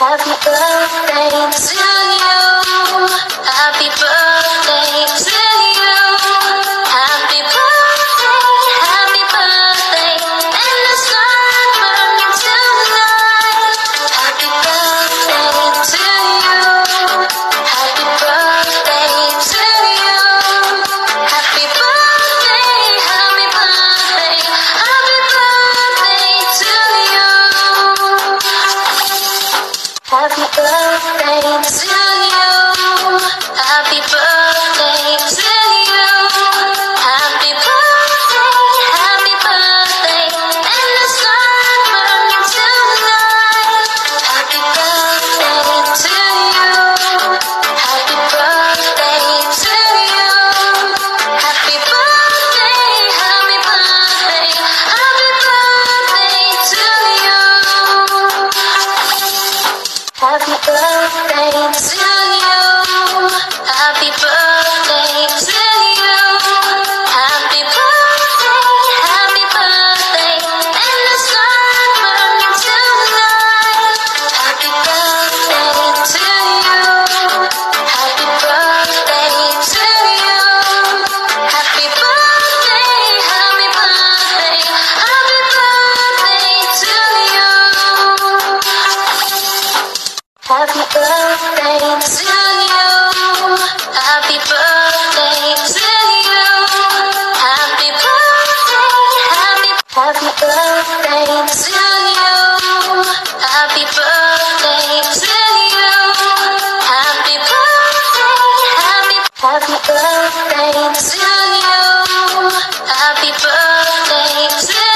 Happy birthday to you. Happy birthday to you. Happy birthday, and the sun burning tonight. Happy birthday to you. Happy birthday to you. Happy birthday, happy birthday, happy birthday to you. Happy birthday to you. Happy birthday to you. Happy birthday, and the sun burning tonight. Happy birthday to you. Happy birthday to you. Happy birthday, happy birthday, happy birthday to you. Happy birthday to you. Happy birthday to you. Happy birthday, and the sun burning tonight. Happy birthday to you. Happy birthday to you. Happy birthday, happy birthday, happy birthday to you. Happy birthday to you. Happy birthday to you. Happy birthday to you. Happy birthday to you. Happy birthday to you. Happy birthday to